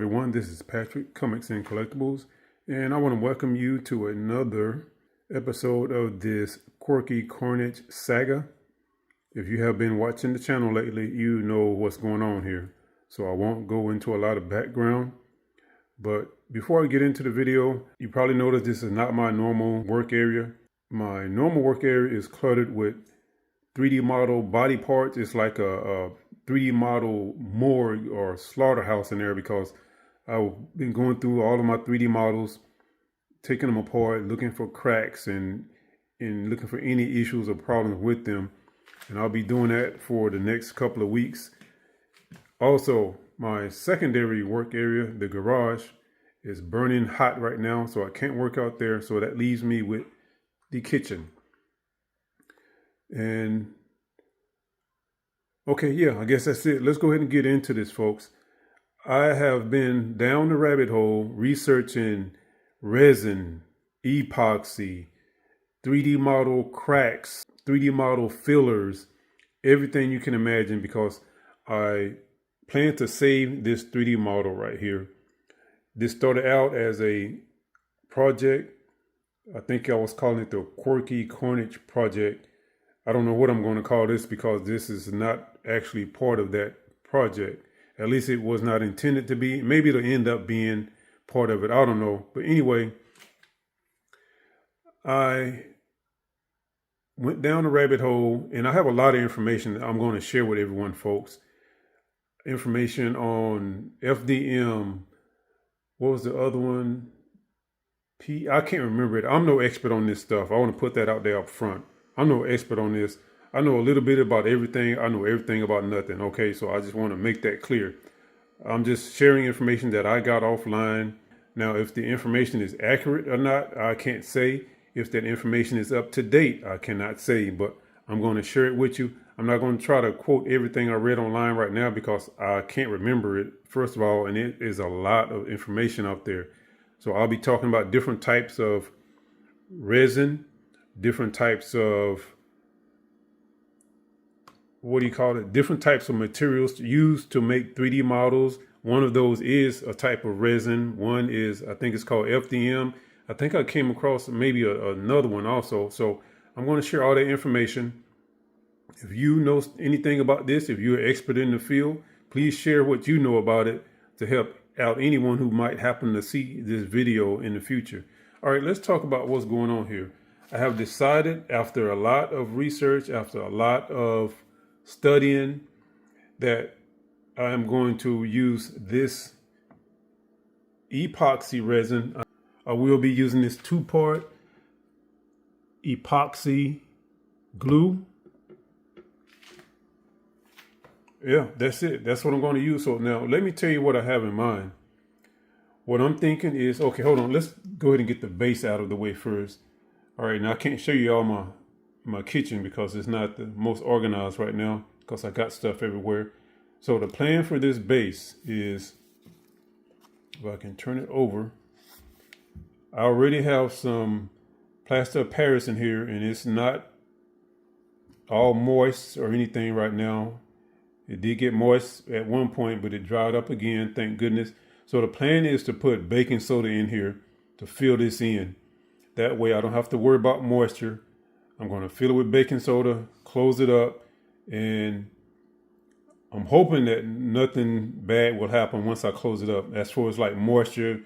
everyone, this is Patrick, Comics and Collectibles, and I want to welcome you to another episode of this Quirky Carnage saga. If you have been watching the channel lately, you know what's going on here, so I won't go into a lot of background. But before I get into the video, you probably noticed this is not my normal work area. My normal work area is cluttered with 3D model body parts. It's like a 3D model morgue or slaughterhouse in there because I've been going through all of my 3D models, taking them apart, looking for cracks and looking for any issues or problems with them. And I'll be doing that for the next couple of weeks. Also, my secondary work area, the garage, is burning hot right now, so I can't work out there. So that leaves me with the kitchen. And okay, yeah, I guess that's it. Let's go ahead and get into this, folks. I have been down the rabbit hole researching resin, epoxy, 3D model cracks, 3D model fillers, everything you can imagine, because I plan to save this 3D model right here. This started out as a project. I think I was calling it the Quirky Carnage project. I don't know what I'm going to call this because this is not actually part of that project. At least it was not intended to be. Maybe it'll end up being part of it. I don't know. But anyway, I went down the rabbit hole, and I have a lot of information that I'm going to share with everyone, folks. Information on FDM. What was the other one? I can't remember it. I'm no expert on this stuff. I want to put that out there up front. I'm no expert on this. I know a little bit about everything. I know everything about nothing. Okay, so I just want to make that clear. I'm just sharing information that I got offline. Now, if the information is accurate or not, I can't say. If that information is up to date, I cannot say, but I'm going to share it with you. I'm not going to try to quote everything I read online right now because I can't remember it, first of all, and it is a lot of information out there. So I'll be talking about different types of resin, different types of, different types of materials used to make 3D models. One of those is a type of resin. One is, I think it's called FDM. I think I came across maybe another one also. So I'm going to share all that information. If you know anything about this, if you're an expert in the field, please share what you know about it to help out anyone who might happen to see this video in the future. All right, let's talk about what's going on here. I have decided, after a lot of research, after a lot of studying, that I am going to use this epoxy resin. I will be using this 2-part epoxy glue. Yeah, that's it. That's what I'm going to use. So now let me tell you what I have in mind. What I'm thinking is, okay, hold on. Let's go ahead and get the base out of the way first. All right, now I can't show you all my kitchen because it's not the most organized right now because I got stuff everywhere. So the plan for this base is, if I can turn it over, I already have some plaster of Paris in here, and it's not all moist or anything right now. It did get moist at one point, but it dried up again, thank goodness. So the plan is to put baking soda in here to fill this in. That way I don't have to worry about moisture. I'm going to fill it with baking soda, close it up, and I'm hoping that nothing bad will happen once I close it up, as far as like moisture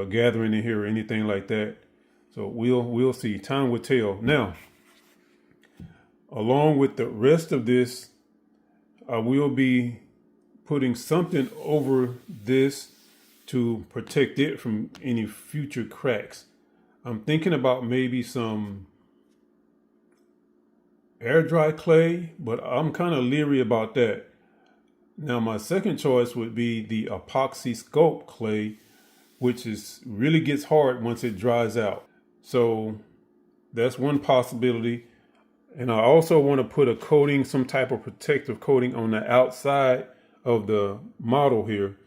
gathering in here or anything like that. So we'll see. Time will tell. Now, along with the rest of this, I will be putting something over this to protect it from any future cracks. I'm thinking about maybe some air dry clay, but I'm kind of leery about that. Now, my second choice would be the epoxy sculpt clay, which really gets hard once it dries out. So that's one possibility. And I also want to put a coating, some type of protective coating on the outside of the model here.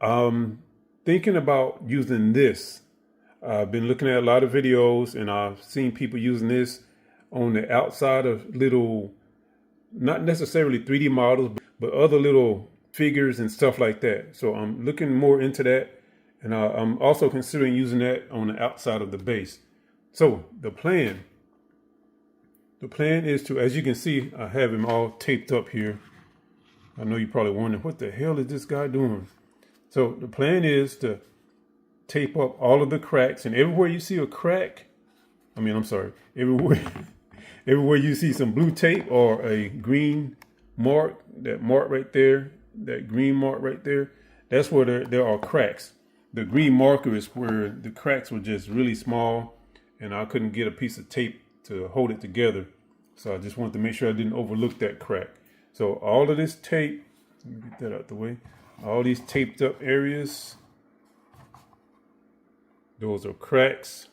I'm thinking about using this. I've been looking at a lot of videos and I've seen people using this on the outside of little, not necessarily 3D models, but other little figures and stuff like that. So I'm looking more into that, and I'm also considering using that on the outside of the base. So the plan is to, as you can see, I have him all taped up here. I know you're probably wondering, what the hell is this guy doing? So the plan is to tape up all of the cracks, and everywhere you see a crack, everywhere everywhere you see some blue tape or a green mark, that mark right there, that green mark right there, that's where there are cracks. The green marker is where the cracks were just really small, and I couldn't get a piece of tape to hold it together. So I just wanted to make sure I didn't overlook that crack. So all of this tape, let me get that out the way. All these taped up areas, those are cracks.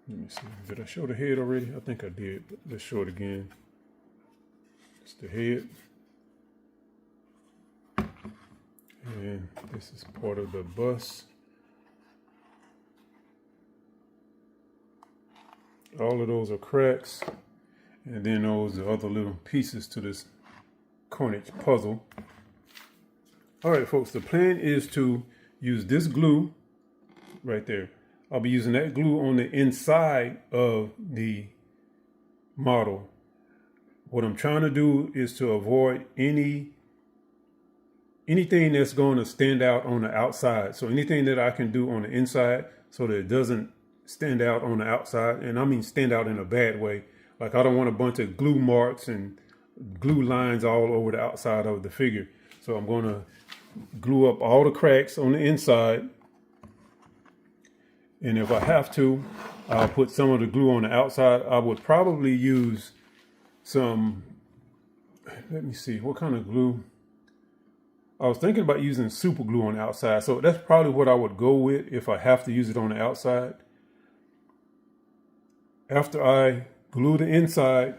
Let me see, did I show the head already? I think I did, but let's show it again. It's the head. And this is part of the bus. All of those are cracks. And then those are other little pieces to this Carnage puzzle. All right, folks, the plan is to use this glue right there. I'll be using that glue on the inside of the model. What I'm trying to do is to avoid anything that's going to stand out on the outside. So anything that I can do on the inside so that it doesn't stand out on the outside. And I mean stand out in a bad way. Like I don't want a bunch of glue marks and glue lines all over the outside of the figure. So I'm going to glue up all the cracks on the inside. And if I have to, I'll put some of the glue on the outside. I would probably use some, let me see, what kind of glue? I was thinking about using super glue on the outside. So that's probably what I would go with if I have to use it on the outside. After I glue the inside,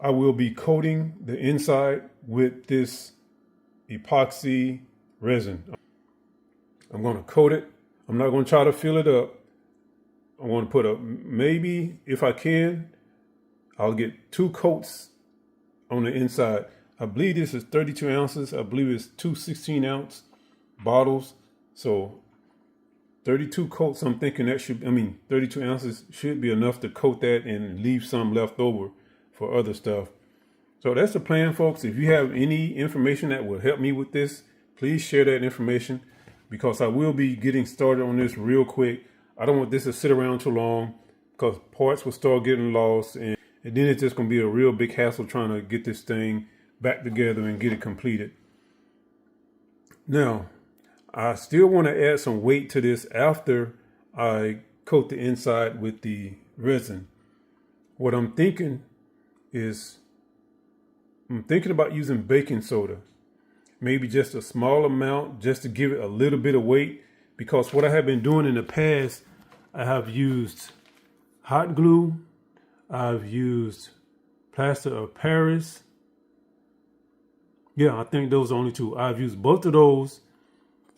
I will be coating the inside with this epoxy resin. I'm going to coat it. I'm not going to try to fill it up. I want to put maybe if I can, I'll get 2 coats on the inside. I believe this is 32 ounces. I believe it's 2 16-ounce bottles. So 32 coats, I'm thinking 32 ounces should be enough to coat that and leave some left over for other stuff. So that's the plan, folks. If you have any information that will help me with this, please share that information, because I will be getting started on this real quick. I don't want this to sit around too long, because parts will start getting lost, and then it's just going to be a real big hassle trying to get this thing back together and get it completed. Now, I still want to add some weight to this after I coat the inside with the resin. What I'm thinking is, I'm thinking about using baking soda. Maybe just a small amount, just to give it a little bit of weight. Because what I have been doing in the past, I have used hot glue, I've used plaster of Paris. Yeah, I think those are only 2. I've used both of those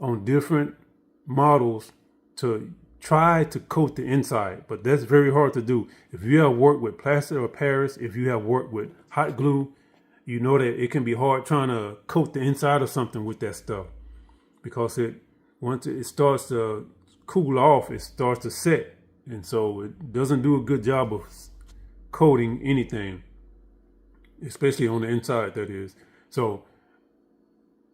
on different models to try to coat the inside, but that's very hard to do. If you have worked with plaster of Paris, if you have worked with hot glue, you know that it can be hard trying to coat the inside of something with that stuff, because once it starts to cool off, it starts to set, and so it doesn't do a good job of coating anything, especially on the inside, that is. So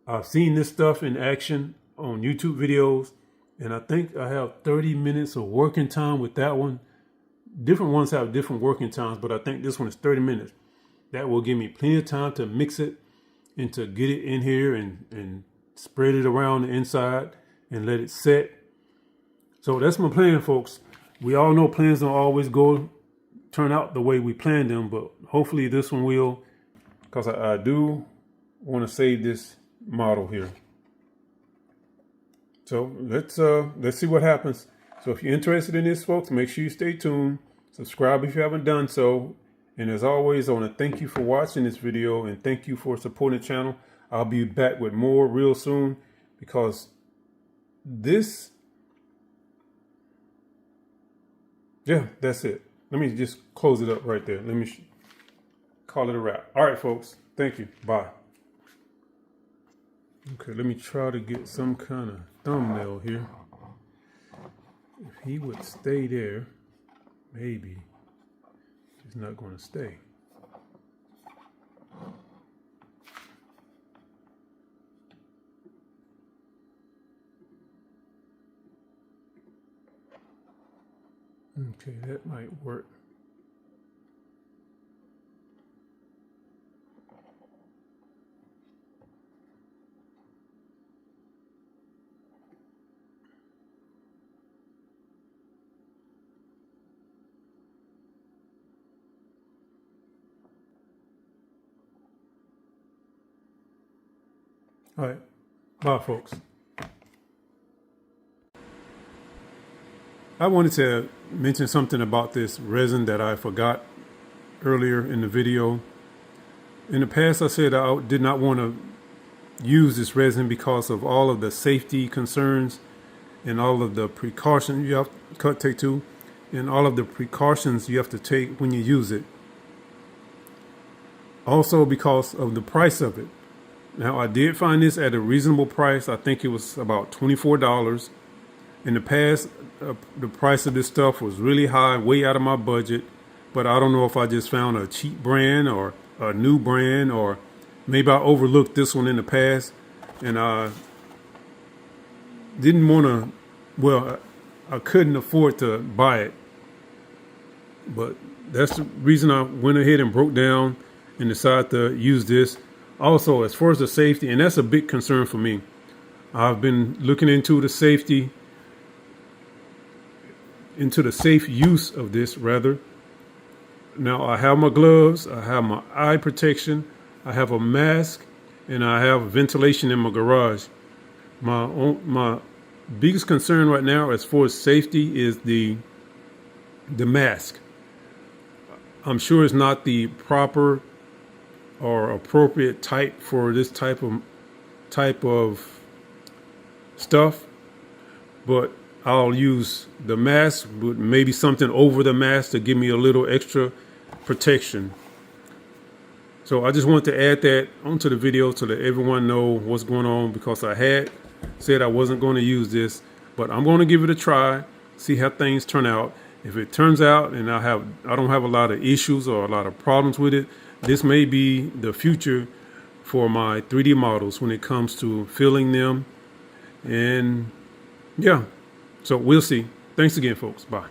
I've seen this stuff in action on YouTube videos, and I think I have 30 minutes of working time with that one. Different ones have different working times, but I think this one is 30 minutes. That will give me plenty of time to mix it and to get it in here and spread it around the inside and let it set. So that's my plan, folks. We all know plans don't always turn out the way we planned them, but hopefully this one will, because I do want to save this model here. So let's see what happens. So if you're interested in this, folks, make sure you stay tuned. Subscribe if you haven't done so. And as always, I want to thank you for watching this video, and thank you for supporting the channel. I'll be back with more real soon, because this yeah, that's it. Let me just close it up right there. Let me call it a wrap. All right, folks. Thank you. Bye. Okay, let me try to get some kind of thumbnail here. If he would stay there, maybe he's not going to stay. Okay, that might work. All right, bye, folks. I wanted to mention something about this resin that I forgot earlier in the video. In the past, I said I did not want to use this resin because of all of the safety concerns and all of the precautions you have to take to, and all of the precautions you have to take when you use it. Also because of the price of it. Now, I did find this at a reasonable price. I think it was about $24. In the past, the price of this stuff was really high, way out of my budget. But I don't know if I just found a cheap brand or a new brand, or maybe I overlooked this one in the past and I didn't want to, well, I couldn't afford to buy it. But that's the reason I went ahead and broke down and decided to use this. Also, as far as the safety, and that's a big concern for me. I've been looking into the safety, into the safe use of this rather. Now I have my gloves, I have my eye protection, I have a mask, and I have ventilation in my garage. My biggest concern right now as far as safety is the mask. I'm sure it's not the proper or appropriate type for this type of stuff, but I'll use the mask with maybe something over the mask to give me a little extra protection. So I just want to add that onto the video to let everyone know what's going on, because I had said I wasn't going to use this, but I'm going to give it a try, see how things turn out. If it turns out and I don't have a lot of issues or a lot of problems with it, this may be the future for my 3D models when it comes to filling them. And yeah, so we'll see. Thanks again, folks. Bye.